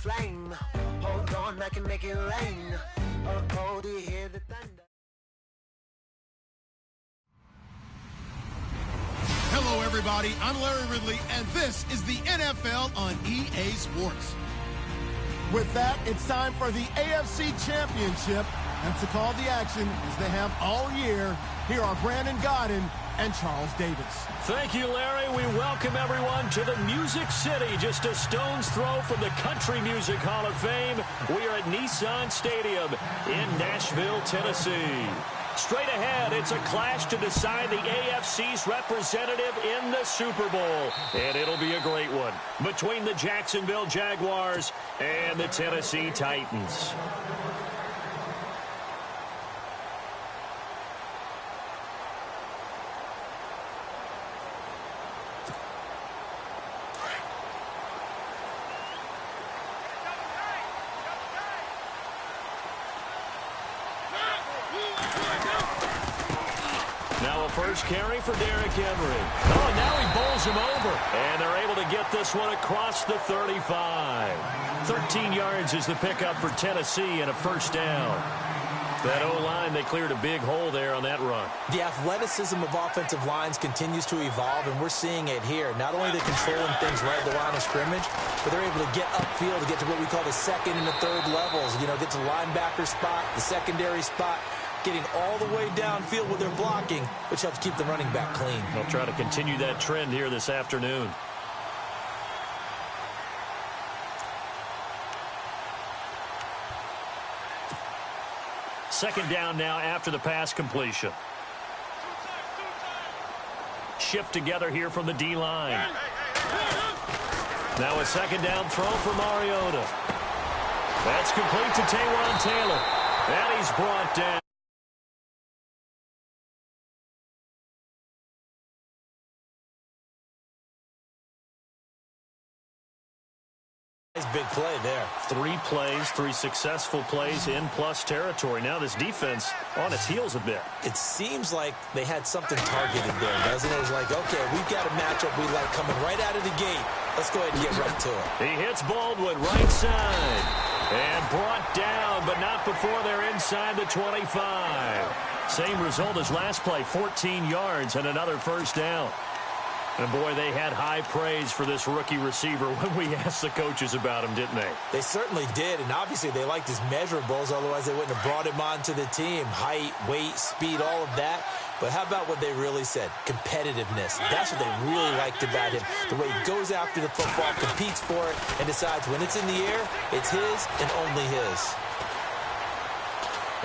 flame. Hold on, I can make it rain. Oh, do you hear the thunder? Hello, everybody. I'm Larry Ridley, and this is the NFL on EA Sports. With that, it's time for the AFC Championship. And to call the action, as they have all year, here are Brandon Godden and Charles Davis. Thank you, Larry. We welcome everyone to the Music City, just a stone's throw from the Country Music Hall of Fame. We are at Nissan Stadium in Nashville, Tennessee. Straight ahead, it's a clash to decide the AFC's representative in the Super Bowl. And it'll be a great one between the Jacksonville Jaguars and the Tennessee Titans. Now a first carry for Derrick Henry. Oh, and now he bowls him over. And they're able to get this one across the 35. 13 yards is the pickup for Tennessee and a first down. That O-line, they cleared a big hole there on that run. The athleticism of offensive lines continues to evolve, and we're seeing it here. Not only are they controlling things right at the line of scrimmage, but they're able to get upfield to get to what we call the second and the third levels. You know, get to the linebacker spot, the secondary spot, getting all the way downfield with their blocking, which helps keep the running back clean. They'll try to continue that trend here this afternoon. Second down now after the pass completion. Shift together here from the D-line. Now a second down throw for Mariota. That's complete to Taywan Taylor. And he's brought down. Big play there. 3 plays, 3 successful plays in plus territory. Now this defense on its heels a bit. It seems like they had something targeted there, doesn't it? It's like, okay, we've got a matchup we like coming right out of the gate. Let's go ahead and get right to it. He hits Baldwin right side. And brought down, but not before they're inside the 25. Same result as last play, 14 yards and another first down. And, boy, they had high praise for this rookie receiver when we asked the coaches about him, didn't they? They certainly did, and obviously they liked his measurables. Otherwise, they wouldn't have brought him onto the team. Height, weight, speed, all of that. But how about what they really said? Competitiveness. That's what they really liked about him. The way he goes after the football, competes for it, and decides when it's in the air, it's his and only his.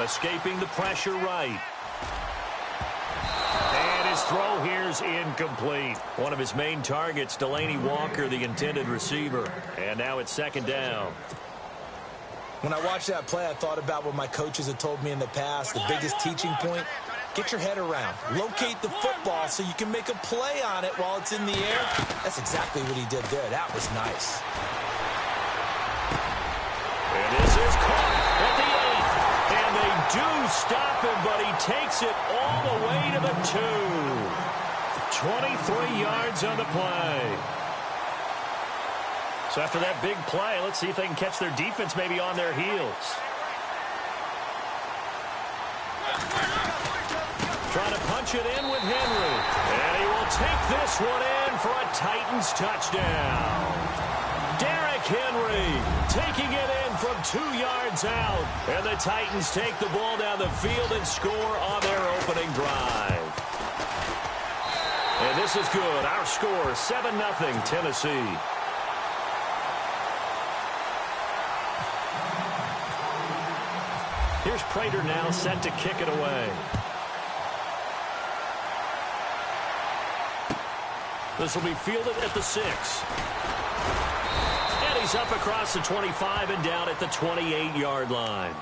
Escaping the pressure right. His throw here's incomplete. One of his main targets, Delaney Walker, the intended receiver. And now it's second down. When I watched that play, I thought about what my coaches had told me in the past. The biggest teaching point, get your head around. Locate the football so you can make a play on it while it's in the air. That's exactly what he did there. That was nice. And this is caught at the 8. And they do stop him, but he takes it all the way to the 2. 23 yards on the play. So after that big play, let's see if they can catch their defense maybe on their heels. Trying to punch it in with Henry. And he will take this one in for a Titans touchdown. Derrick Henry taking it in from 2 yards out. And the Titans take the ball down the field and score on their opening drive. And this is good. Our score, 7-0 Tennessee. Here's Prater now set to kick it away. This will be fielded at the 6. And he's up across the 25 and down at the 28-yard line.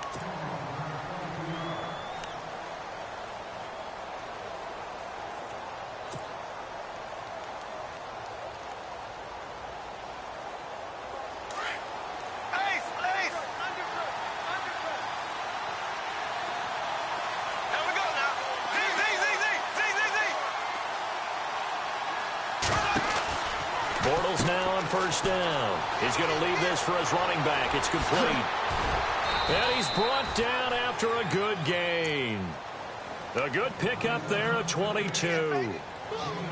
Bortles now on first down. He's going to leave this for his running back. It's complete. And he's brought down after a good gain. A good pickup there at 22.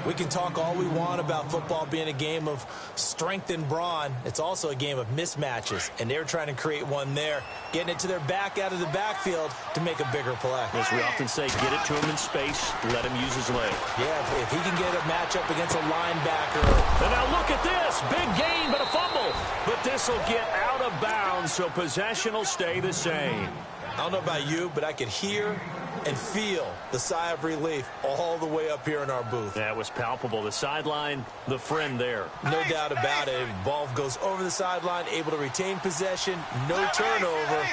We can talk all we want about football being a game of strength and brawn. It's also a game of mismatches, and they're trying to create one there, getting it to their back out of the backfield to make a bigger play. As we often say, get it to him in space, let him use his leg. Yeah, if he can get a matchup against a linebacker. And now look at this. Big gain, but a fumble. But this will get out of bounds, so possession will stay the same. I don't know about you, but I could hear and feel the sigh of relief all the way up here in our booth. That was palpable. The sideline, the friend there. No doubt about it. Ball goes over the sideline, able to retain possession, no turnover.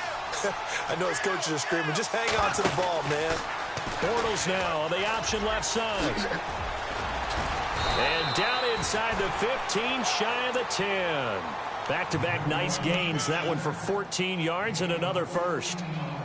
I know his coaches are screaming, just hang on to the ball, man. Bortles now on the option left side. And down inside the 15, shy of the 10. Back-to-back nice gains. That one for 14 yards and another first.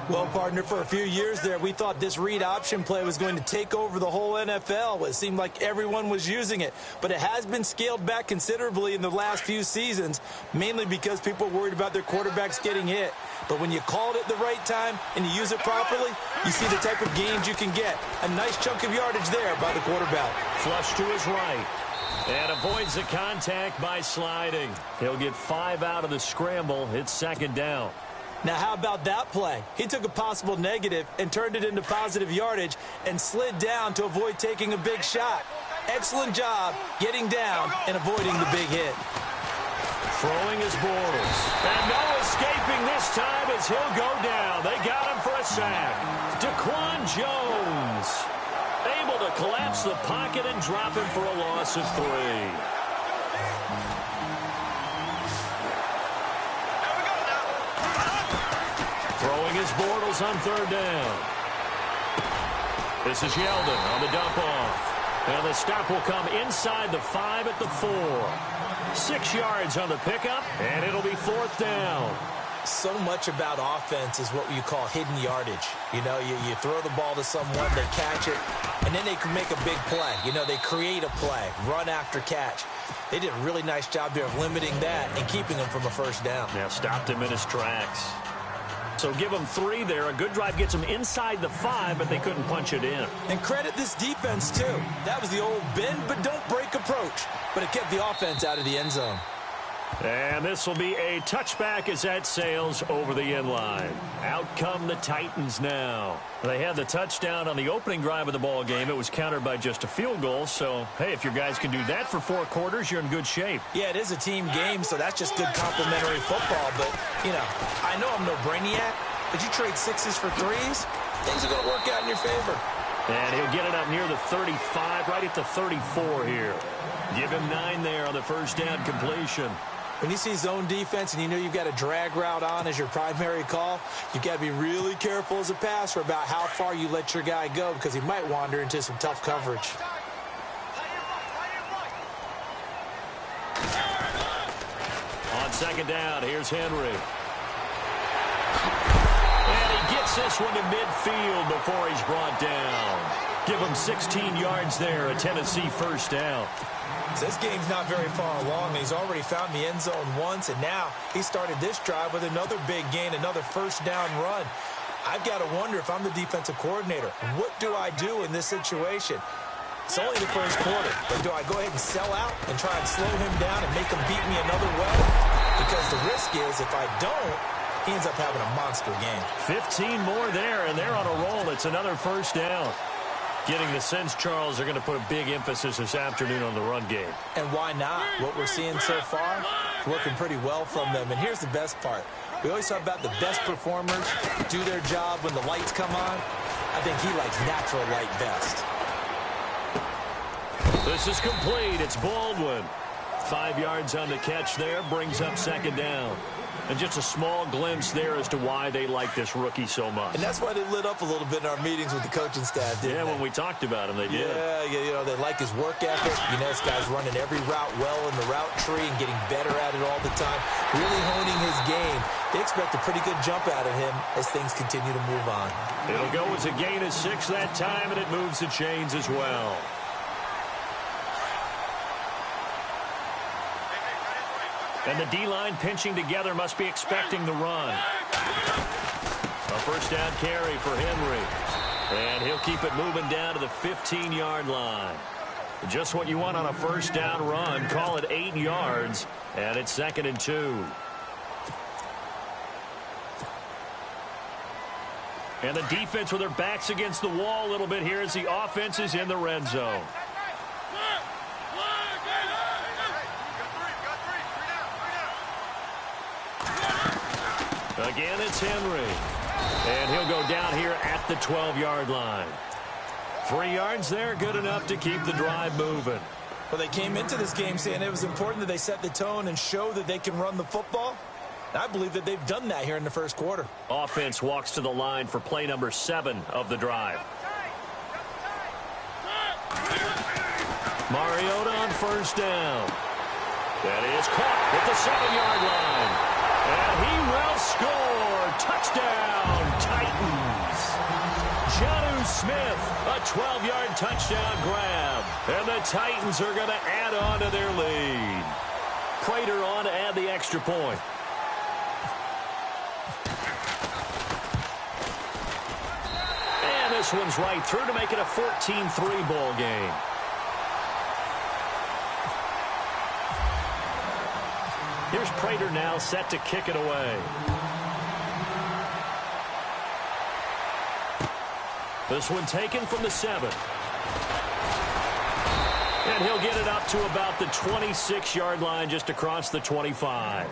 Well, partner, for a few years there, we thought this read option play was going to take over the whole NFL. It seemed like everyone was using it. But it has been scaled back considerably in the last few seasons, mainly because people are worried about their quarterbacks getting hit. But when you call it at the right time and you use it properly, you see the type of gains you can get. A nice chunk of yardage there by the quarterback. Flush to his right. And avoids the contact by sliding. He'll get 5 out of the scramble. It's second down. Now, how about that play? He took a possible negative and turned it into positive yardage and slid down to avoid taking a big shot. Excellent job getting down and avoiding the big hit. Throwing his Bortles. And no escaping this time as he'll go down. They got him for a sack. Daquan Jones able to collapse the pocket and drop him for a loss of 3. Throwing his Bortles on third down. This is Yeldon on the dump off. And the stop will come inside the 5 at the 4. 6 yards on the pickup, and it'll be fourth down. So much about offense is what you call hidden yardage. You know, you throw the ball to someone, they catch it, and then they can make a big play. You know, they create a play, run after catch. They did a really nice job there of limiting that and keeping him from a first down. Now stopped him in his tracks. So give them 3 there. A good drive gets them inside the 5, but they couldn't punch it in. And credit this defense, too. That was the old bend but don't break approach, but it kept the offense out of the end zone. And this will be a touchback as that sails over the end line. Out come the Titans now. They had the touchdown on the opening drive of the ball game. It was countered by just a field goal. So, hey, if your guys can do that for 4 quarters, you're in good shape. Yeah, it is a team game, so that's just good complimentary football. But, you know, I know I'm no brainiac, but you trade 6s for 3s, things are going to work out in your favor. And he'll get it up near the 35, right at the 34 here. Give him 9 there on the first down completion. When you see zone defense and you know you've got a drag route on as your primary call, you've got to be really careful as a passer about how far you let your guy go because he might wander into some tough coverage. On second down, here's Henry. And he gets this one to midfield before he's brought down. Give him 16 yards there, a Tennessee first down. This game's not very far along. He's already found the end zone once, and now he started this drive with another big gain, another first down run. I've got to wonder if I'm the defensive coordinator. What do I do in this situation? It's only the first quarter, but do I go ahead and sell out and try and slow him down and make him beat me another way? Because the risk is if I don't, he ends up having a monster game. 15 more there, and they're on a roll. It's another first down. Getting the sense, Charles, they're going to put a big emphasis this afternoon on the run game. And why not? What we're seeing so far is working pretty well from them. And here's the best part. We always talk about the best performers do their job when the lights come on. I think he likes natural light best. This is complete. It's Baldwin. 5 yards on the catch there. Brings up second down. And just a small glimpse there as to why they like this rookie so much. And that's why they lit up a little bit in our meetings with the coaching staff, didn't they? When we talked about him, they did. Yeah, you know, they like his work ethic. You know, this guy's running every route well in the route tree and getting better at it all the time, really honing his game. They expect a pretty good jump out of him as things continue to move on. It'll go as a gain of 6 that time, and it moves the chains as well. And the D-line pinching together must be expecting the run. A first down carry for Henry. And he'll keep it moving down to the 15-yard line. Just what you want on a first down run. Call it 8 yards. And it's 2nd and 2. And the defense with their backs against the wall a little bit here as the offense is in the red zone. Again, it's Henry. And he'll go down here at the 12-yard line. 3 yards there, good enough to keep the drive moving. Well, they came into this game saying it was important that they set the tone and show that they can run the football. I believe that they've done that here in the first quarter. Offense walks to the line for play number 7 of the drive. Mariota on first down. That is caught at the 7-yard line. And he will score. Touchdown, Titans. Jonnu Smith, a 12-yard touchdown grab. And the Titans are going to add on to their lead. Prater on to add the extra point. And this one's right through to make it a 14-3 ball game. Here's Prater now set to kick it away. This one taken from the 7. And he'll get it up to about the 26-yard line just across the 25.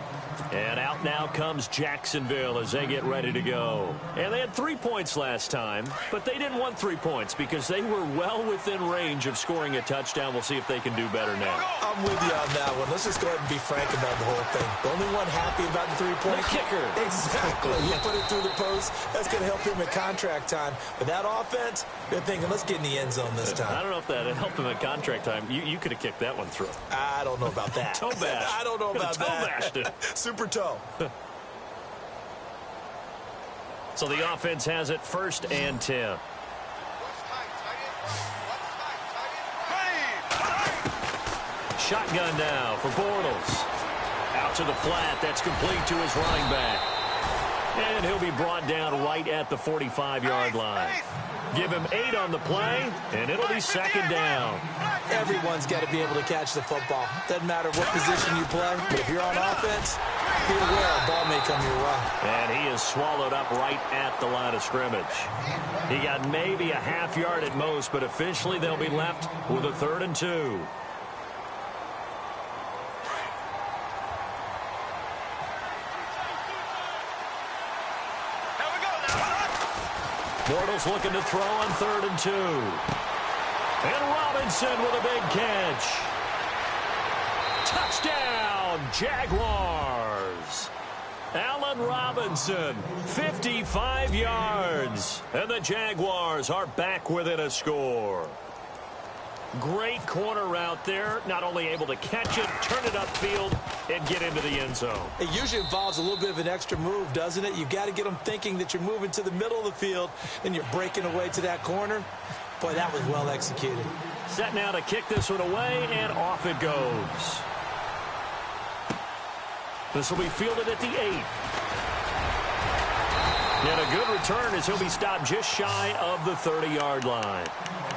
And out now comes Jacksonville as they get ready to go. And they had 3 points last time, but they didn't want 3 points because they were well within range of scoring a touchdown. We'll see if they can do better now. I'm with you on that one. Let's just go ahead and be frank about the whole thing. The only one happy about the 3-point kicker. Exactly. You put it through the post. That's going to help him at contract time. But that offense, they're thinking, let's get in the end zone this time. I don't know if that helped him at contract time. You could have kicked that one through. I don't know about that. Toe bash. I don't know about toe that. Bashed it. Super toe. So the offense has it 1st and 10. Shotgun now for Bortles. Out to the flat. That's complete to his running back. And he'll be brought down right at the 45-yard line. Give him 8 on the play, and it'll be 2nd down. Everyone's got to be able to catch the football. Doesn't matter what position you play, but if you're on offense, be aware a ball may come your way. And he is swallowed up right at the line of scrimmage. He got maybe a half yard at most, but officially they'll be left with a 3rd and 2. Bortles looking to throw on 3rd and 2. And Robinson with a big catch. Touchdown, Jaguars. Allen Robinson, 55 yards. And the Jaguars are back within a score. Great corner route there. Not only able to catch it, turn it upfield, and get into the end zone. It usually involves a little bit of an extra move, doesn't it? You've got to get them thinking that you're moving to the middle of the field and you're breaking away to that corner. Boy, that was well executed. Set now to kick this one away, and off it goes. This will be fielded at the 8. And a good return as he'll be stopped just shy of the 30-yard line.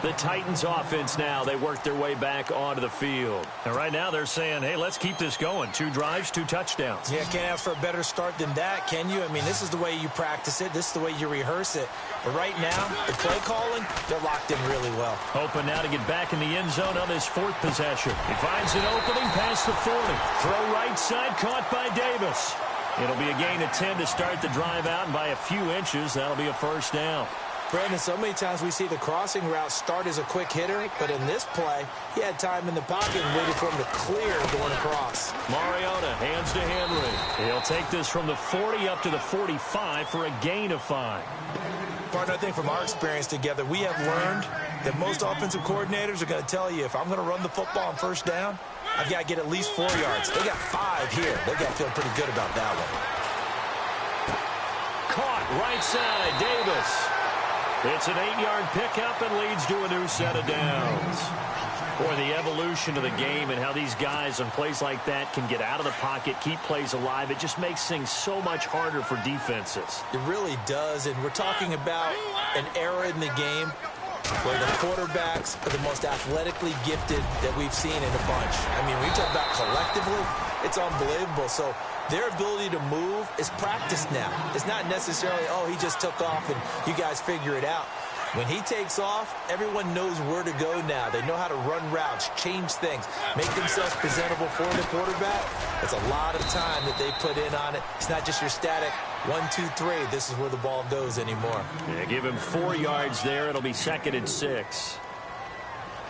The Titans offense now, they work their way back onto the field. And right now they're saying, hey, let's keep this going. 2 drives, 2 touchdowns. Yeah, can't ask for a better start than that, can you? I mean, this is the way you practice it. This is the way you rehearse it. But right now, the play calling, they're locked in really well. Open now to get back in the end zone on his 4th possession. He finds an opening past the 40. Throw right side, caught by Davis. It'll be a gain of 10 to start the drive out, and by a few inches, that'll be a 1st down. Brandon, so many times we see the crossing route start as a quick hitter, but in this play, he had time in the pocket and waited for him to clear going across. Mariota hands to Henry. He'll take this from the 40 up to the 45 for a gain of 5. Partner, I think from our experience together, we have learned that most offensive coordinators are going to tell you, if I'm going to run the football on 1st down, I've got to get at least 4 yards. They got 5 here. They got to feel pretty good about that one. Caught right side, Davis. It's an 8-yard pickup and leads to a new set of downs. Boy, the evolution of the game and how these guys on plays like that can get out of the pocket, keep plays alive, it just makes things so much harder for defenses. It really does, and we're talking about an era in the game where the quarterbacks are the most athletically gifted that we've seen in a bunch. I mean, when you talk about collectively, it's unbelievable. So their ability to move is practiced now. It's not necessarily, oh, he just took off and you guys figure it out. When he takes off, everyone knows where to go now. They know how to run routes, change things, make themselves presentable for the quarterback. That's a lot of time that they put in on it. It's not just your static 1, 2, 3. This is where the ball goes anymore. Yeah, give him 4 yards there. It'll be 2nd and 6.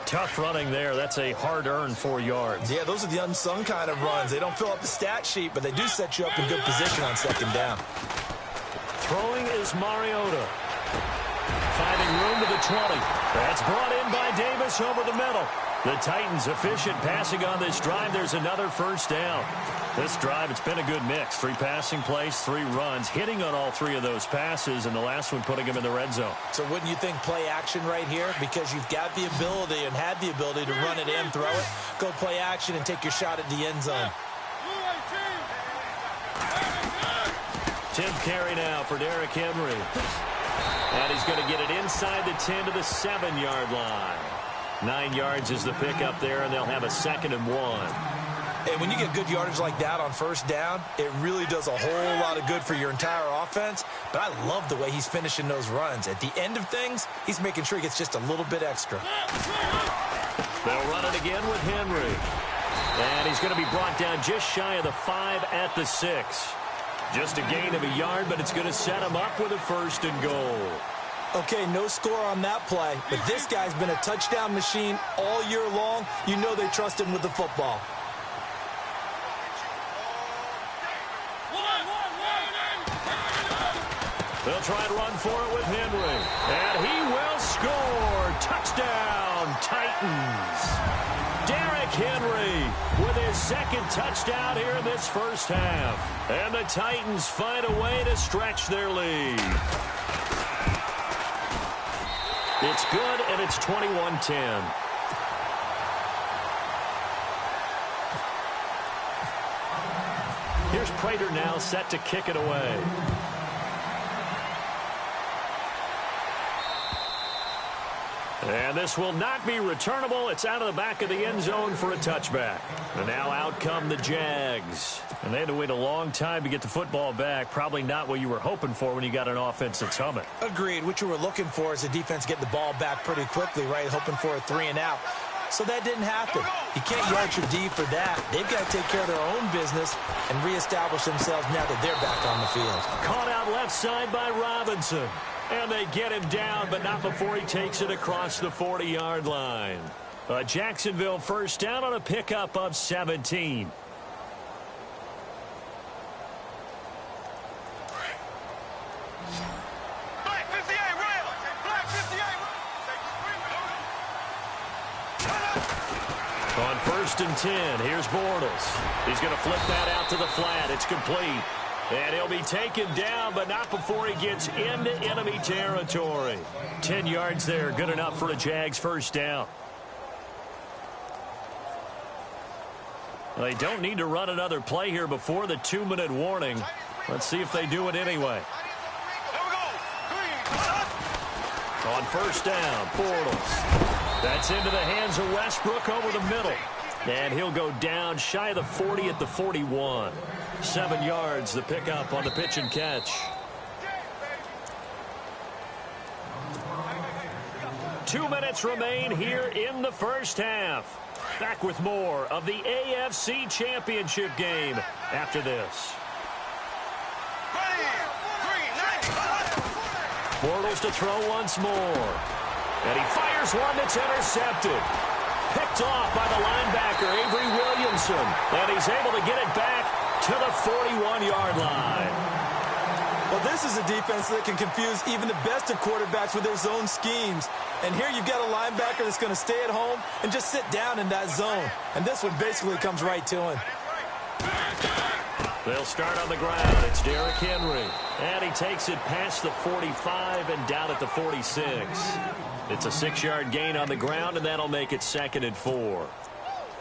Tough running there. That's a hard-earned 4 yards. Yeah, those are the unsung kind of runs. They don't fill up the stat sheet, but they do set you up in good position on 2nd down. Throwing is Mariota. Finding room to the 20. That's brought in by Davis over the middle. The Titans efficient passing on this drive. There's another first down. This drive, it's been a good mix. 3 passing plays, 3 runs, hitting on all 3 of those passes, and the last one putting him in the red zone. So wouldn't you think play action right here? Because you've got the ability and had the ability to run it in, throw it, go play action, and take your shot at the end zone. 10th carry now for Derrick Henry. And he's going to get it inside the 10 to the 7-yard line. 9 yards is the pickup there, and they'll have a 2nd and 1. And when you get good yardage like that on first down, it really does a whole lot of good for your entire offense. But I love the way he's finishing those runs. At the end of things, he's making sure he gets just a little bit extra. They'll run it again with Henry. And he's going to be brought down just shy of the 5 at the 6. Just a gain of a yard, but it's going to set him up with a 1st and goal. Okay, no score on that play, but this guy's been a touchdown machine all year long. You know they trust him with the football. They'll try and run for it with Henry. And he will score. Touchdown, Titans. Derrick Henry with his 2nd touchdown here in this first half. And the Titans find a way to stretch their lead. It's good, and it's 21-10. Here's Prater now set to kick it away. And this will not be returnable. It's out of the back of the end zone for a touchback. And now out come the Jags. And they had to wait a long time to get the football back. Probably not what you were hoping for when you got an offense that's humming. Agreed. What you were looking for is the defense getting the ball back pretty quickly, right? Hoping for a 3 and out. So that didn't happen. You can't yard your D for that. They've got to take care of their own business and reestablish themselves now that they're back on the field. Caught out left side by Robinson. And they get him down, but not before he takes it across the 40-yard line. A Jacksonville first down on a pickup of 17. On 1st and 10, here's Bortles. He's going to flip that out to the flat. It's complete. And he'll be taken down, but not before he gets into enemy territory. 10 yards there, good enough for a Jags first down. They don't need to run another play here before the 2-minute warning. Let's see if they do it anyway. On first down, Bortles. That's into the hands of Westbrook over the middle. And he'll go down shy of the 40 at the 41. 7 yards, the pickup on the pitch and catch. 2 minutes remain here in the first half. Back with more of the AFC Championship game after this. Bortles to throw once more. And he fires one that's intercepted. Picked off by the linebacker, Avery Williamson. And he's able to get it back to the 41-yard line. Well, this is a defense that can confuse even the best of quarterbacks with their zone schemes. And here you've got a linebacker that's going to stay at home and just sit down in that zone. And this one basically comes right to him. They'll start on the ground. It's Derrick Henry. And he takes it past the 45 and down at the 46. It's a 6-yard gain on the ground, and that'll make it 2nd and 4.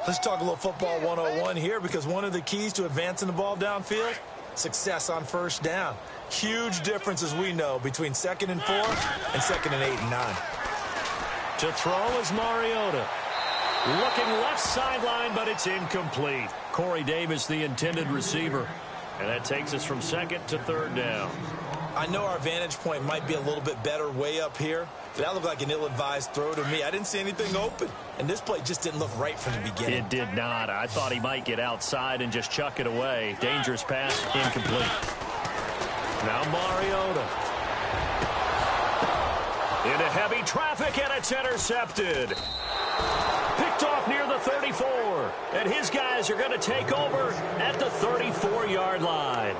Let's talk a little football 101 here, because one of the keys to advancing the ball downfield, success on first down. Huge difference, as we know, between 2nd and 4 and 2nd and 8 and 9. To throw is Mariota. Looking left sideline, but it's incomplete. Corey Davis, the intended receiver. And that takes us from 2nd to 3rd down. I know our vantage point might be a little bit better way up here, but that looked like an ill-advised throw to me. I didn't see anything open, and this play just didn't look right from the beginning. It did not. I thought he might get outside and just chuck it away. Dangerous pass, incomplete. Now Mariota. Into heavy traffic, and it's intercepted. Picked off near the 34, and his guys are going to take over at the 34-yard line.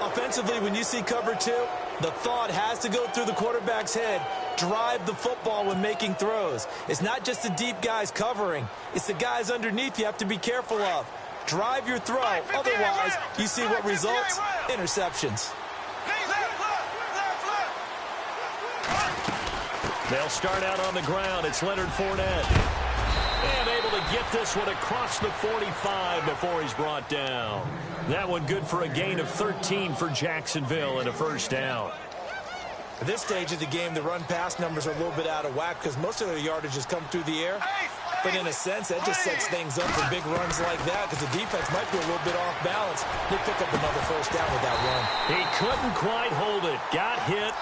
Offensively, when you see cover 2, the thought has to go through the quarterback's head. Drive the football when making throws. It's not just the deep guys covering. It's the guys underneath you have to be careful of. Drive your throw. Otherwise, you see what results? Interceptions. They'll start out on the ground. It's Leonard Fournette. And able to get this one across the 45 before he's brought down. That one good for a gain of 13 for Jacksonville and a first down. At this stage of the game, the run-pass numbers are a little bit out of whack because most of their yardage has come through the air. But in a sense, that just sets things up for big runs like that because the defense might be a little bit off balance. They pick up another first down with that run. He couldn't quite hold it. Got hit.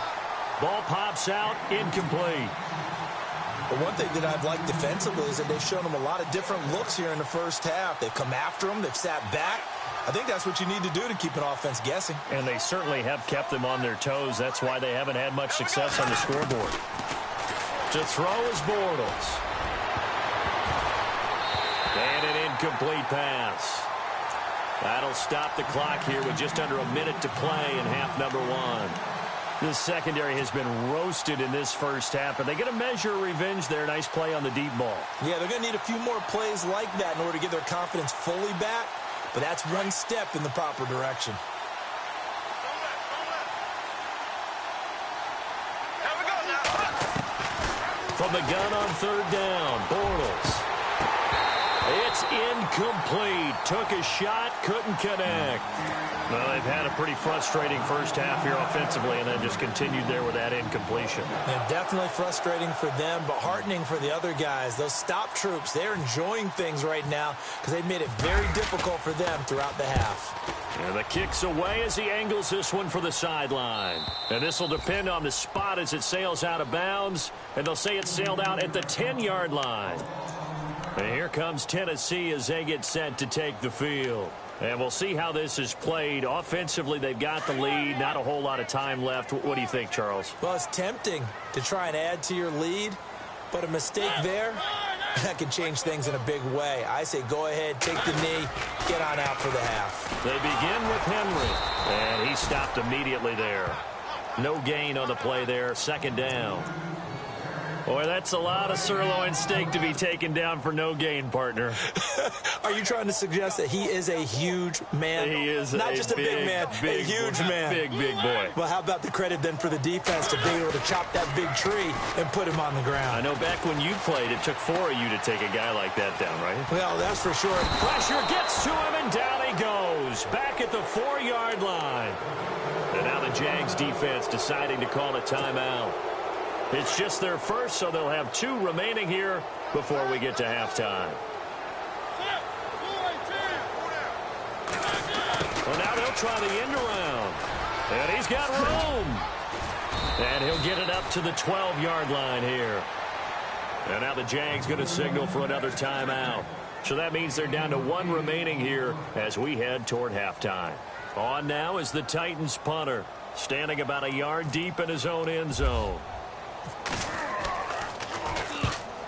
Ball pops out. Incomplete. But one thing that I've liked defensively is that they've shown them a lot of different looks here in the first half. They've come after them. They've sat back. I think that's what you need to do to keep an offense guessing. And they certainly have kept them on their toes. That's why they haven't had much success on the scoreboard. To throw is Bortles. And an incomplete pass. That'll stop the clock here with just under a minute to play in half number 1. The secondary has been roasted in this first half, but they get a measure of revenge there. Nice play on the deep ball. Yeah, they're going to need a few more plays like that in order to get their confidence fully back, but that's one step in the proper direction. From the gun on 3rd down, Bortles. It's incomplete. Took a shot, couldn't connect. Well, they've had a pretty frustrating first half here offensively, and then just continued there with that incompletion. Yeah, definitely frustrating for them, but heartening for the other guys. Those stop troops, they're enjoying things right now because they've made it very difficult for them throughout the half. And the kick's away as he angles this one for the sideline. And this will depend on the spot as it sails out of bounds, and they'll say it sailed out at the 10-yard line. And here comes Tennessee as they get set to take the field. And we'll see how this is played. Offensively, they've got the lead. Not a whole lot of time left. What do you think, Charles? Well, it's tempting to try and add to your lead, but a mistake there, that can change things in a big way. I say go ahead, take the knee, get on out for the half. They begin with Henry, and he stopped immediately there. No gain on the play there. 2nd down. Boy, that's a lot of sirloin steak to be taken down for no gain, partner. Are you trying to suggest that he is a huge man? He is not just a big man, a huge man. Big boy. Well, how about the credit then for the defense to be able to chop that big tree and put him on the ground? I know back when you played, it took 4 of you to take a guy like that down, right? Well, that's for sure. Pressure gets to him, and down he goes. Back at the 4-yard line. And now the Jags defense deciding to call a timeout. It's just their first, so they'll have 2 remaining here before we get to halftime. Well, now they'll try the end around. And he's got room. And he'll get it up to the 12-yard line here. And now the Jags going to signal for another timeout. So that means they're down to 1 remaining here as we head toward halftime. On now is the Titans punter, standing about a yard deep in his own end zone.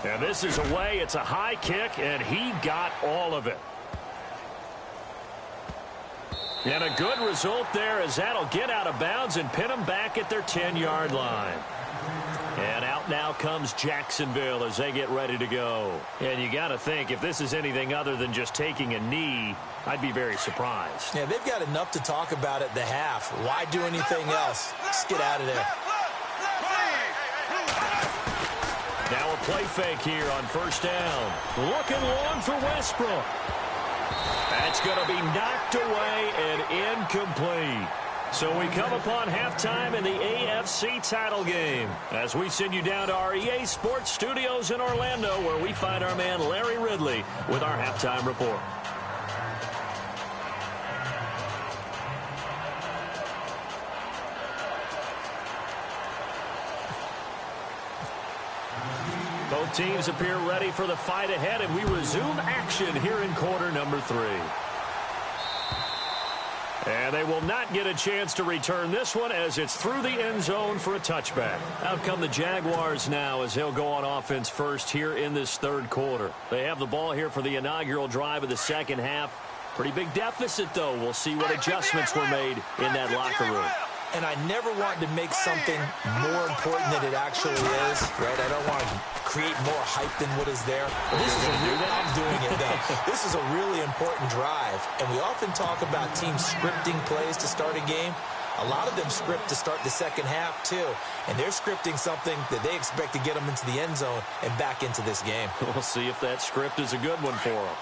And this is away. It's a high kick, and he got all of it. And a good result there as that'll get out of bounds and pin them back at their 10-yard line. And out now comes Jacksonville as they get ready to go. And you got to think, if this is anything other than just taking a knee, I'd be very surprised. Yeah, they've got enough to talk about at the half. Why do anything else? Just get out of there. Now a play fake here on first down. Looking long for Westbrook. That's going to be knocked away and incomplete. So we come upon halftime in the AFC title game as we send you down to our EA Sports Studios in Orlando, where we find our man Larry Ridley with our halftime report. Both teams appear ready for the fight ahead, and we resume action here in quarter number 3. And they will not get a chance to return this one as it's through the end zone for a touchback. Out come the Jaguars now as they'll go on offense first here in this third quarter. They have the ball here for the inaugural drive of the second half. Pretty big deficit, though. We'll see what adjustments were made in that locker room. And I never want to make something more important than it actually is, right? I don't want to create more hype than what is there. But this is I'm doing it, though. This is a really important drive. And we often talk about teams scripting plays to start a game. A lot of them script to start the second half, too. And they're scripting something that they expect to get them into the end zone and back into this game. We'll see if that script is a good one for them.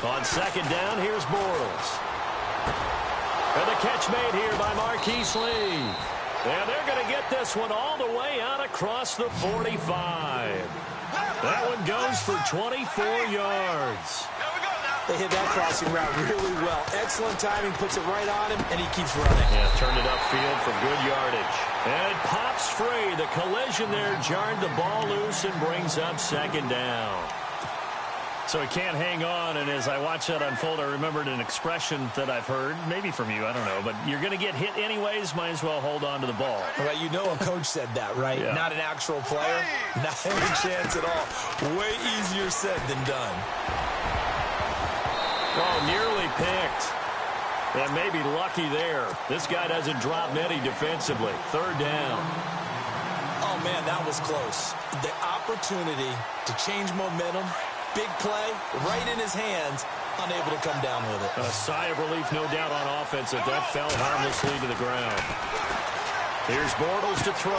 On second down, here's Bortles. And the catch made here by Marquise Lee. And they're going to get this one all the way out across the 45. That one goes for 24 yards. They hit that crossing route really well. Excellent timing, puts it right on him, and he keeps running. Yeah, turned it upfield for good yardage. And it pops free. The collision there jarred the ball loose and brings up second down. So he can't hang on, and as I watch that unfold, I remembered an expression that I've heard, maybe from you, I don't know, but you're going to get hit anyways, might as well hold on to the ball. Well, you know a coach said that, right? Yeah. Not an actual player. Not any chance at all. Way easier said than done. Oh, nearly picked. And maybe lucky there. This guy doesn't drop many defensively. Third down. Oh, man, that was close. The opportunity to change momentum. Big play, right in his hands, unable to come down with it. A sigh of relief, no doubt, on offense if that fell harmlessly to the ground. Here's Bortles to throw.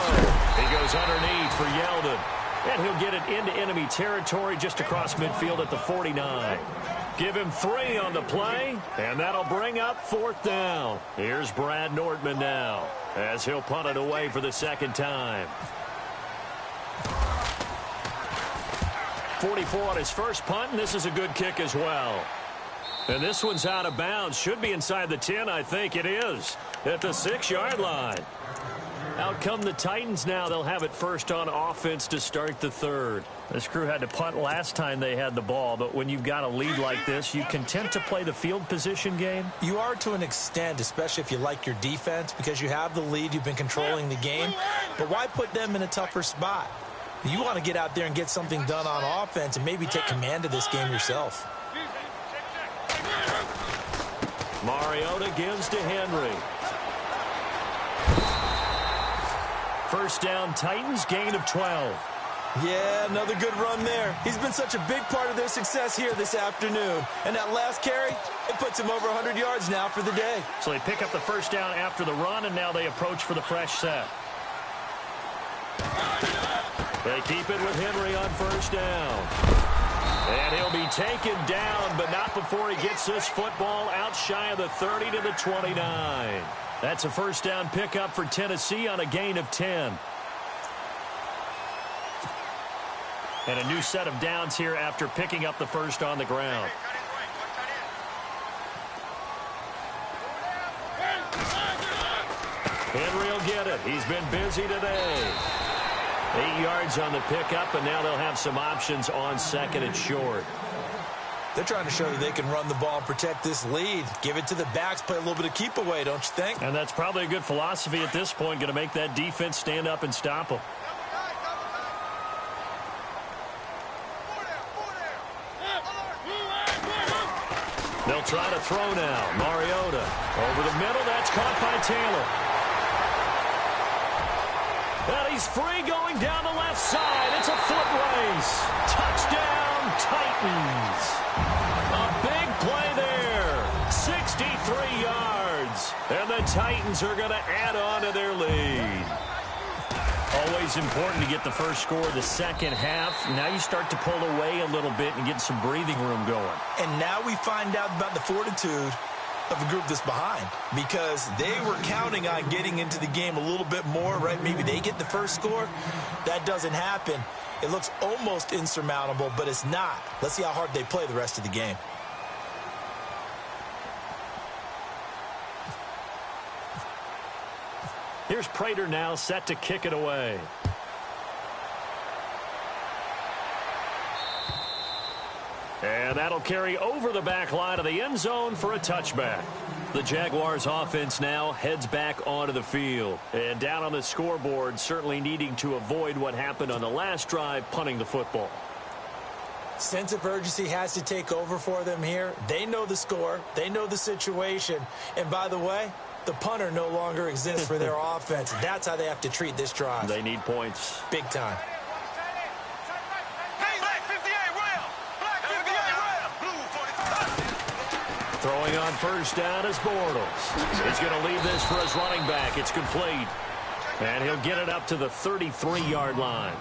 He goes underneath for Yeldon. And he'll get it into enemy territory just across midfield at the 49. Give him 3 on the play, and that'll bring up fourth down. Here's Brad Nordman now as he'll punt it away for the second time. 44 on his first punt, and this is a good kick as well. And this one's out of bounds. Should be inside the 10, I think it is, at the 6-yard line. Out come the Titans now. They'll have it first on offense to start the third. This crew had to punt last time they had the ball, but when you've got a lead like this, you content to play the field position game? You are to an extent, especially if you like your defense, because you have the lead, you've been controlling the game. But why put them in a tougher spot? You want to get out there and get something done on offense and maybe take command of this game yourself. Mariota gives to Henry. First down, Titans, gain of 12. Yeah, another good run there. He's been such a big part of their success here this afternoon. And that last carry, it puts him over 100 yards now for the day. So they pick up the first down after the run, and now they approach for the fresh set. They keep it with Henry on first down. And he'll be taken down, but not before he gets this football out shy of the 30 to the 29. That's a first down pickup for Tennessee on a gain of 10. And a new set of downs here after picking up the first on the ground. Henry will get it. He's been busy today. 8 yards on the pickup, and now they'll have some options on second and short. They're trying to show that they can run the ball and protect this lead. Give it to the backs, play a little bit of keep away, don't you think? And that's probably a good philosophy at this point, going to make that defense stand up and stop them. They'll They'll try to throw now. Mariota over the middle. That's caught by Taylor. And he's free going down the left side. It's a foot race. Touchdown, Titans. A big play there. 63 yards. And the Titans are going to add on to their lead. Always important to get the first score of the second half. Now you start to pull away a little bit and get some breathing room going. And now we find out about the fortitude of a group that's behind, because they were counting on getting into the game a little bit more, right? Maybe they get the first score. That doesn't happen. It looks almost insurmountable, but it's not. Let's see how hard they play the rest of the game. Here's Prater now set to kick it away. And that'll carry over the back line of the end zone for a touchback. The Jaguars offense now heads back onto the field. And down on the scoreboard, certainly needing to avoid what happened on the last drive, punting the football. Sense of urgency has to take over for them here. They know the score. They know the situation. And by the way, the punter no longer exists for their offense. That's how they have to treat this drive. They need points. Big time. Throwing on first down is Bortles. He's going to leave this for his running back. It's complete. And he'll get it up to the 33-yard line.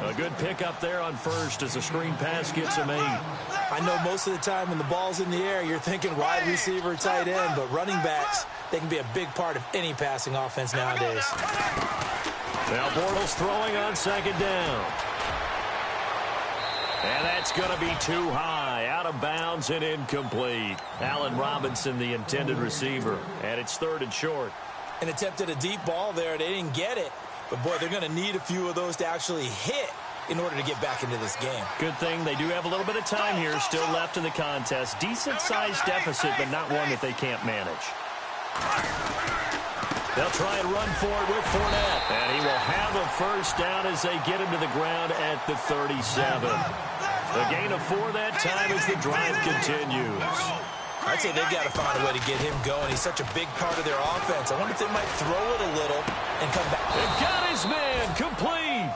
A good pickup there on first as the screen pass gets him 8. I know most of the time when the ball's in the air, you're thinking wide receiver, tight end, but running backs, they can be a big part of any passing offense nowadays. Now Bortles throwing on second down. And that's going to be too high, out of bounds and incomplete. Allen Robinson, the intended receiver, and it's 3rd and short. And attempted a deep ball there. They didn't get it. But, boy, they're going to need a few of those to actually hit in order to get back into this game. Good thing they do have a little bit of time here still left in the contest. Decent-sized deficit, but not one that they can't manage. They'll try and run for it with Fournette. And he will have a first down as they get him to the ground at the 37. The gain of 4 that time as the drive continues. I'd say they've got to find a way to get him going. He's such a big part of their offense. I wonder if they might throw it a little and come back. They've got his man complete.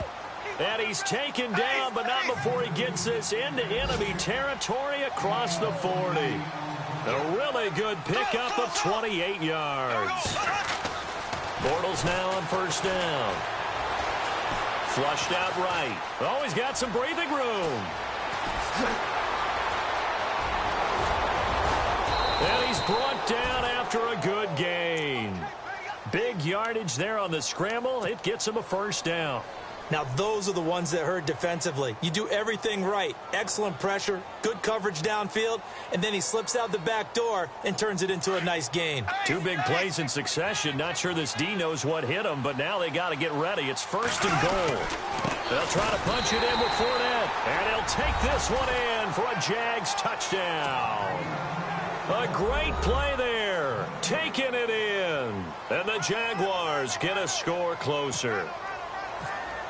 And he's taken down, but not before he gets this into enemy territory across the 40. A really good pickup of 28 yards. Bortles now on first down. Flushed out right. Oh, he's got some breathing room. And he's brought down after a good gain. Big yardage there on the scramble. It gets him a first down. Now, those are the ones that hurt defensively. You do everything right. Excellent pressure, good coverage downfield, and then he slips out the back door and turns it into a nice gain. 2 big plays in succession. Not sure this D knows what hit him, but now they got to get ready. It's 1st and goal. They'll try to punch it in with Fournette, and he'll take this one in for a Jags touchdown. A great play there, taking it in, and the Jaguars get a score closer.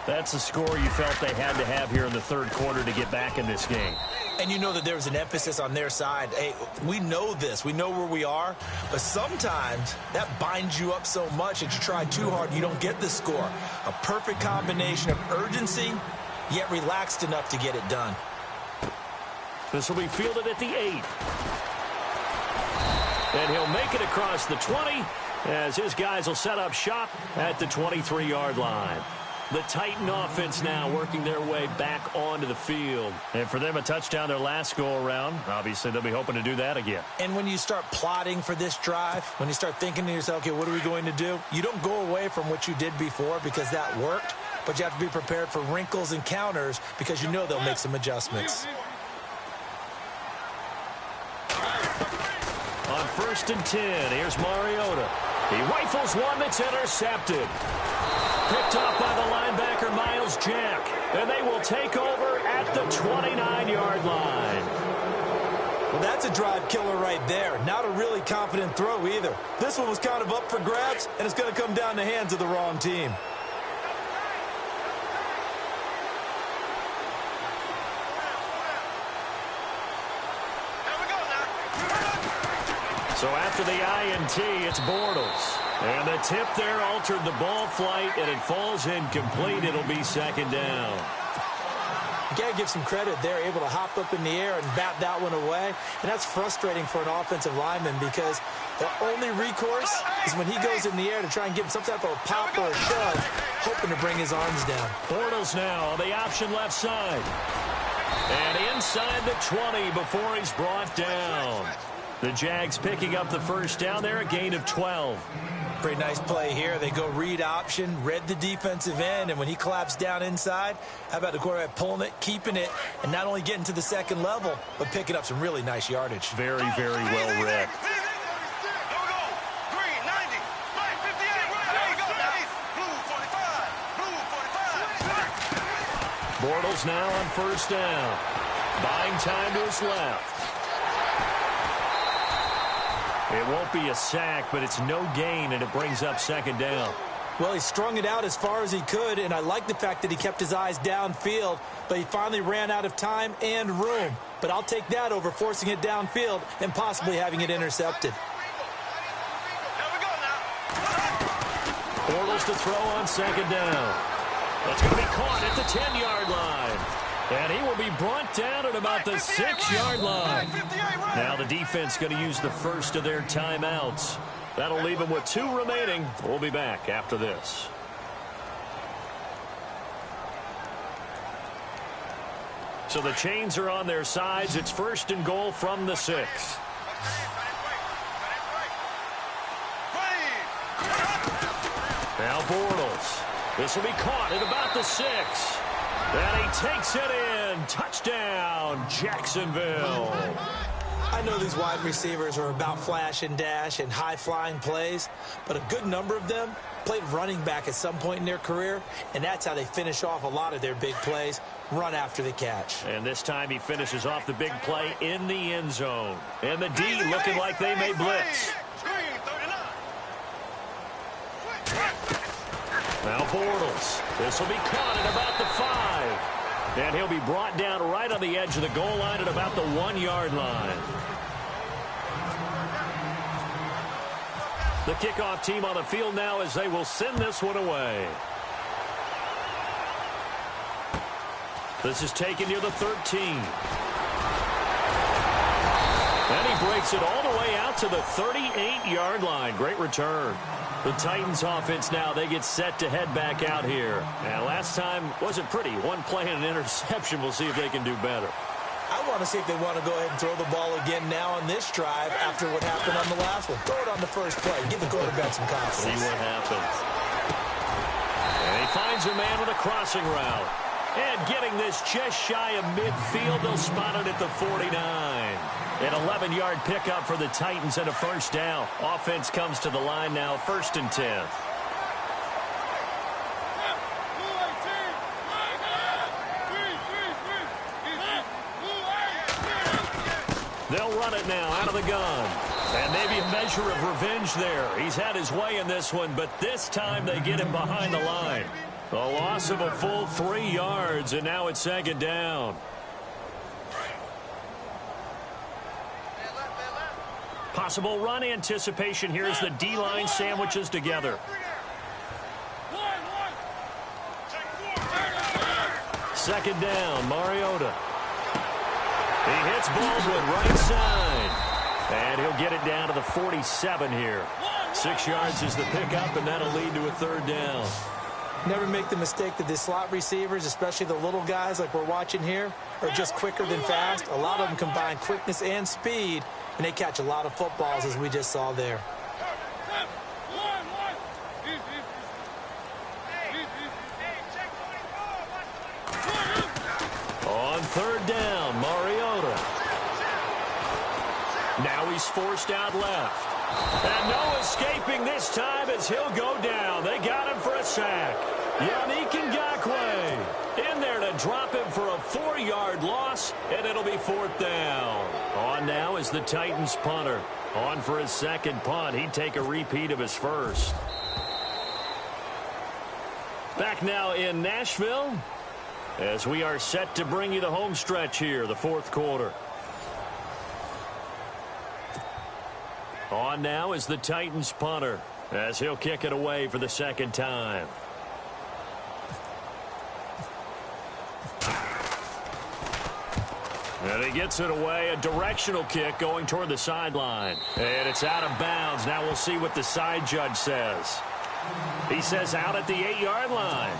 That's the score you felt they had to have here in the 3rd quarter to get back in this game. And you know that there's an emphasis on their side. Hey, we know this. We know where we are. But sometimes that binds you up so much that you try too hard, you don't get the score. A perfect combination of urgency, yet relaxed enough to get it done. This will be fielded at the 8. And he'll make it across the 20 as his guys will set up shop at the 23-yard line. The Titan offense now working their way back onto the field. And for them, a touchdown their last go-around. Obviously, they'll be hoping to do that again. And when you start plotting for this drive, when you start thinking to yourself, okay, what are we going to do? You don't go away from what you did before because that worked, but you have to be prepared for wrinkles and counters because you know they'll make some adjustments. On 1st and 10, here's Mariota. He rifles one that's intercepted. Picked off by the linebacker, Miles Jack. And they will take over at the 29-yard line. Well, that's a drive killer right there. Not a really confident throw either. This one was kind of up for grabs, and it's going to come down the hands of the wrong team. So after the INT, it's Bortles. And the tip there altered the ball flight, and it falls incomplete. It'll be second down. You got to give some credit. They're able to hop up in the air and bat that one away. And that's frustrating for an offensive lineman because the only recourse is when he goes in the air to try and give him some type of a pop or a shove, hoping to bring his arms down. Bortles now on the option left side. And inside the 20 before he's brought down. The Jags picking up the first down there, a gain of 12. Pretty nice play here. They go read option, read the defensive end, and when he collapsed down inside, how about the quarterback pulling it, keeping it, and not only getting to the second level, but picking up some really nice yardage. Very, very well read. Bortles now on first down. Buying time to his left. It won't be a sack, but it's no gain, and it brings up second down. Well, he strung it out as far as he could, and I like the fact that he kept his eyes downfield, but he finally ran out of time and room. But I'll take that over forcing it downfield and possibly having it intercepted. Bortles to throw on second down. That's going to be caught at the 10-yard line. And he will be brought down at about the 6-yard line. Now the defense going to use the first of their timeouts. That'll leave them with 2 remaining. We'll be back after this. So the chains are on their sides. It's first and goal from the 6. Now Bortles. This will be caught at about the 6. And he takes it in. Touchdown, Jacksonville. I know these wide receivers are about flash and dash and high-flying plays, but a good number of them played running back at some point in their career, and that's how they finish off a lot of their big plays, run after the catch. And this time he finishes off the big play in the end zone. And the D looking like they may blitz. Now Bortles. This will be caught at about the 5. And he'll be brought down right on the edge of the goal line at about the 1-yard line. The kickoff team on the field now as they will send this one away. This is taken near the 13. And he breaks it all the way out to the 38-yard line. Great return. The Titans offense now, they get set to head back out here. And last time wasn't pretty. One play and an interception. We'll see if they can do better. I want to see if they want to go ahead and throw the ball again now on this drive after what happened on the last one. Throw it on the first play. Give the quarterback some confidence. See what happens. And he finds a man with a crossing route. And getting this just shy of midfield, they'll spot it at the 49. An 11-yard pickup for the Titans and a first down. Offense comes to the line now, 1st and 10. They'll run it now out of the gun. And maybe a measure of revenge there. He's had his way in this one, but this time they get him behind the line. A loss of a full 3 yards, and now it's second down. Possible run anticipation here as the D-line sandwiches together. Second down, Mariota. He hits Baldwin right side. And he'll get it down to the 47 here. 6 yards is the pickup, and that'll lead to a third down. Never make the mistake that the slot receivers, especially the little guys like we're watching here, are just quicker than fast. A lot of them combine quickness and speed, and they catch a lot of footballs, as we just saw there. On third down, Mariota. Now he's forced out left. And no escaping this time as he'll go down. They got him for a sack. Yannick Ngakoue in there to drop him for a 4-yard loss, and it'll be 4th down. On now is the Titans punter. On for his second punt. He'd take a repeat of his first. Back now in Nashville as we are set to bring you the home stretch here, the 4th quarter. On now is the Titans punter, as he'll kick it away for the second time. And he gets it away, a directional kick going toward the sideline. And it's out of bounds. Now we'll see what the side judge says. He says out at the 8-yard line.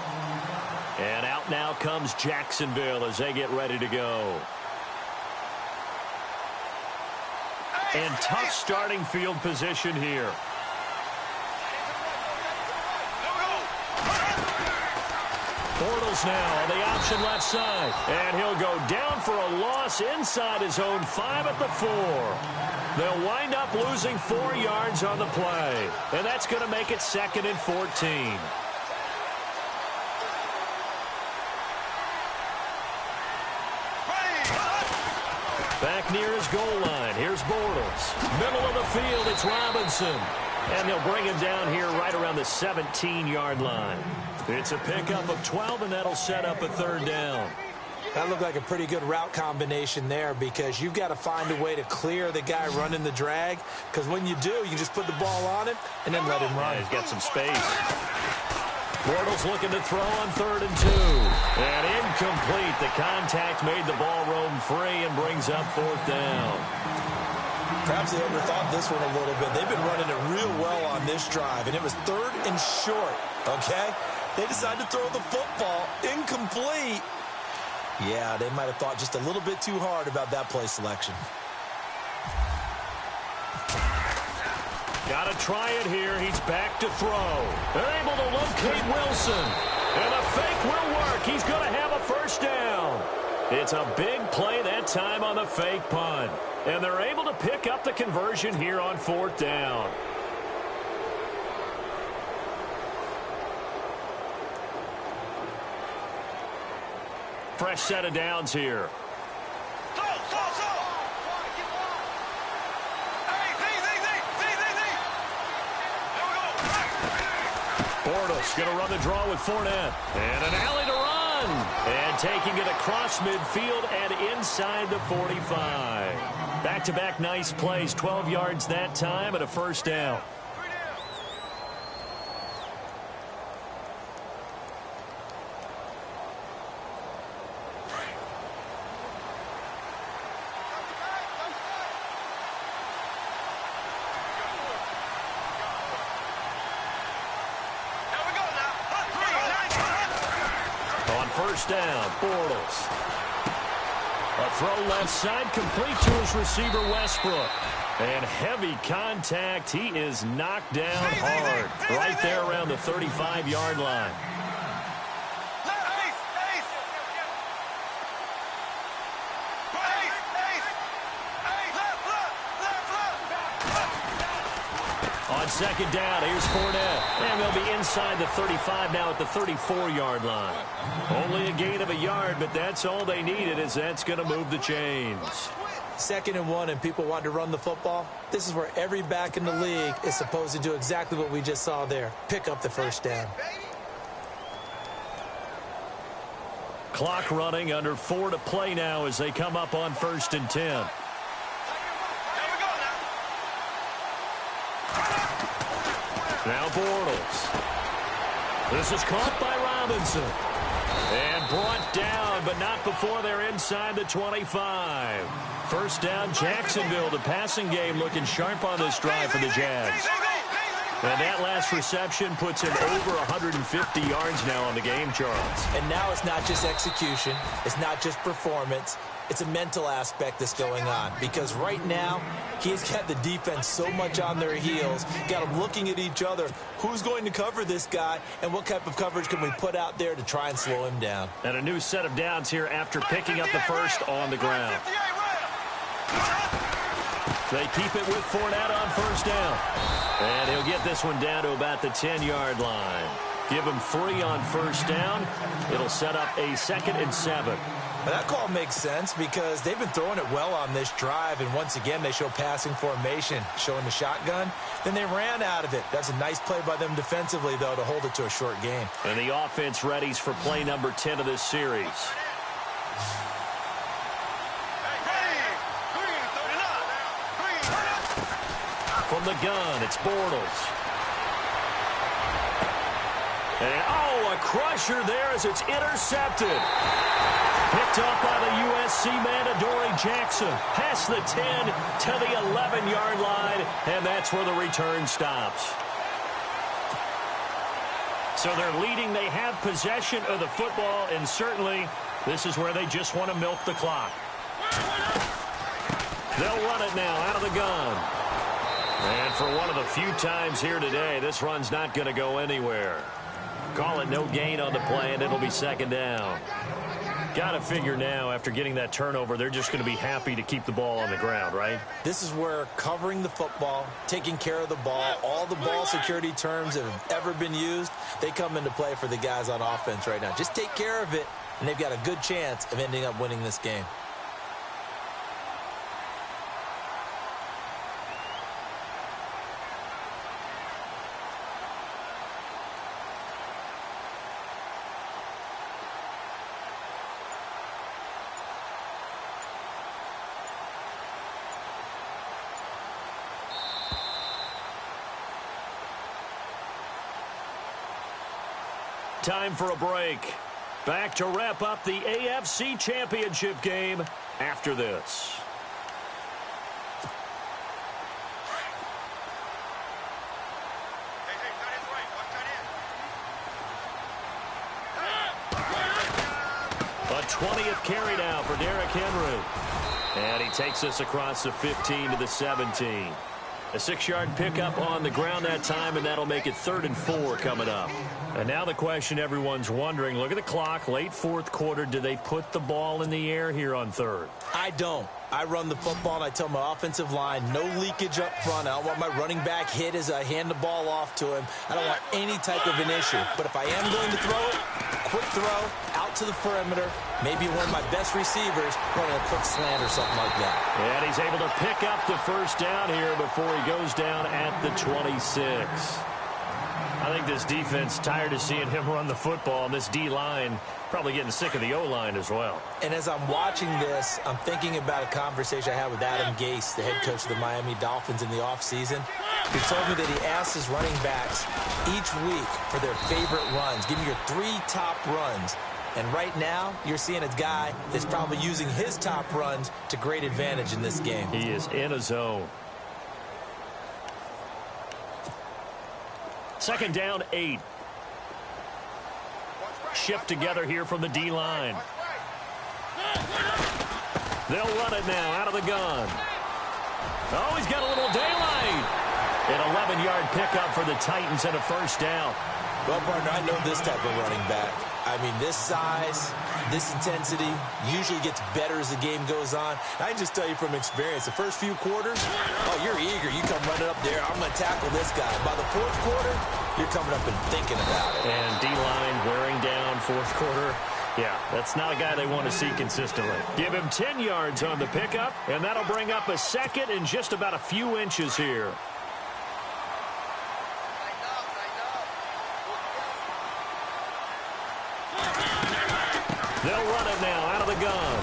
And out now comes Jacksonville as they get ready to go. And tough starting field position here. Bortles now on the option left side. And he'll go down for a loss inside his own 5 at the 4. They'll wind up losing 4 yards on the play. And that's going to make it 2nd and 14. Back near his goal line. Here's Bortles. Middle of the field, it's Robinson. And they'll bring him down here right around the 17-yard line. It's a pickup of 12, and that'll set up a 3rd down. That looked like a pretty good route combination there, because you've got to find a way to clear the guy running the drag, because when you do, you just put the ball on him and then let him run. Yeah, he's got some space. Bortles looking to throw on 3rd and 2. And incomplete. The contact made the ball roam free and brings up 4th down. Perhaps they overthought this one a little bit. They've been running it real well on this drive, and it was 3rd and short, okay? They decided to throw the football incomplete. Yeah, they might have thought just a little bit too hard about that play selection. Got to try it here. He's back to throw. They're able to locate Wilson. And the fake will work. He's going to have a 1st down. It's a big play that time on the fake punt. And they're able to pick up the conversion here on 4th down. Fresh set of downs here. Bortles going to run the draw with Fournette. And an alley to run. And taking it across midfield and inside the 45. Back-to-back nice plays. 12 yards that time and a 1st down. First down, Bortles. A throw left side, complete to his receiver, Westbrook. And heavy contact. He is knocked down hard. Right there around the 35-yard line. On 2nd down, here's Fournette. And they'll be inside the 35 now at the 34-yard line. Only a gain of a yard, but that's all they needed, as that's going to move the chains. 2nd and 1, and people want to run the football. This is where every back in the league is supposed to do exactly what we just saw there. Pick up the 1st down. Clock running, under 4 to play now as they come up on 1st and 10. Now Bortles. This is caught by Robinson. And brought down, but not before they're inside the 25. 1st down, Jacksonville. The passing game looking sharp on this drive for the Jags. And that last reception puts him over 150 yards now on the game, Charles. And now it's not just execution. It's not just performance. It's a mental aspect that's going on, because right now he's got the defense so much on their heels, got them looking at each other. Who's going to cover this guy, and what type of coverage can we put out there to try and slow him down? And a new set of downs here after picking up the 1st on the ground. They keep it with Fournette on 1st down. And he'll get this one down to about the 10-yard line. Give him 3 on 1st down. It'll set up a 2nd and 7. Now that call makes sense, because they've been throwing it well on this drive, and once again they show passing formation, showing the shotgun. Then they ran out of it. That's a nice play by them defensively, though, to hold it to a short game. And the offense readies for play number 10 of this series. from the gun. It's Bortles. And, oh, a crusher there as it's intercepted. Picked up by the USC man, Adoree Jackson. Past the 10 to the 11-yard line, and that's where the return stops. So they're leading. They have possession of the football, and certainly this is where they just want to milk the clock. They'll run it now out of the gun. And for one of the few times here today, this run's not going to go anywhere. Call it no gain on the play, and it'll be second down. Got to figure now, after getting that turnover, they're just going to be happy to keep the ball on the ground, right? This is where covering the football, taking care of the ball, all the ball security terms that have ever been used, they come into play for the guys on offense right now. Just take care of it, and they've got a good chance of ending up winning this game. Time for a break. Back to wrap up the AFC Championship game after this. A 20th carry now for Derrick Henry. And he takes us across the 15 to the 17. A 6-yard pickup on the ground that time, and that'll make it 3rd and 4 coming up. And now the question everyone's wondering, look at the clock, late fourth quarter, do they put the ball in the air here on 3rd? I don't. I run the football, and I tell my offensive line, no leakage up front. I don't want my running back hit as I hand the ball off to him. I don't want any type of an issue. But if I am going to throw it, quick throw, out to the perimeter, maybe one of my best receivers running a quick slant or something like that. And he's able to pick up the first down here before he goes down at the 26. I think this defense tired of seeing him run the football, and this D-line probably getting sick of the O-line as well. And as I'm watching this, I'm thinking about a conversation I had with Adam Gase, the head coach of the Miami Dolphins in the offseason. He told me that he asked his running backs each week for their favorite runs. Give me your 3 top runs. And right now, you're seeing a guy that's probably using his top runs to great advantage in this game. He is in a zone. 2nd down, 8. Shift together here from the D-line. They'll run it now out of the gun. Oh, he's got a little daylight. An 11-yard pickup for the Titans and a first down. Well, partner, I know this type of running back. I mean, this size, this intensity usually gets better as the game goes on. I can just tell you from experience, the first few quarters, oh, you're eager. You come running up there. I'm going to tackle this guy. By the 4th quarter, you're coming up and thinking about it. And D-line wearing down 4th quarter. Yeah, that's not a guy they want to see consistently. Give him 10 yards on the pickup, and that'll bring up a 2nd and just about a few inches here. They'll run it now out of the gun.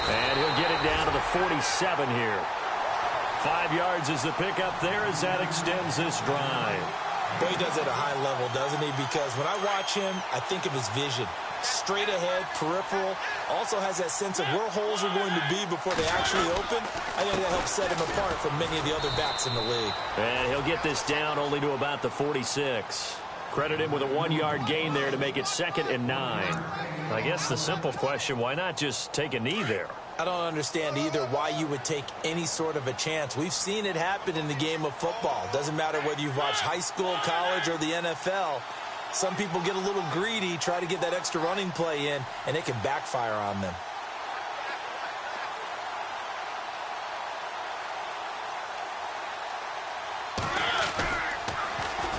And he'll get it down to the 47 here. 5 yards is the pickup there as that extends this drive. But he does it at a high level, doesn't he? Because when I watch him, I think of his vision. Straight ahead, peripheral. Also has that sense of where holes are going to be before they actually open. I think that helps set him apart from many of the other backs in the league. And he'll get this down only to about the 46. Credit him with a 1-yard gain there to make it 2nd and 9. I guess the simple question, why not just take a knee there? I don't understand either why you would take any sort of a chance. We've seen it happen in the game of football. Doesn't matter whether you've watched high school, college, or the NFL. Some people get a little greedy, try to get that extra running play in, and it can backfire on them.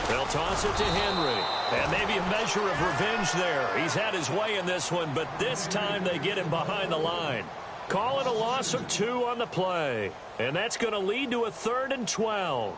They'll toss it to Henry. And maybe a measure of revenge there. He's had his way in this one, but this time they get him behind the line. Call it a loss of 2 on the play. And that's going to lead to a 3rd and 12.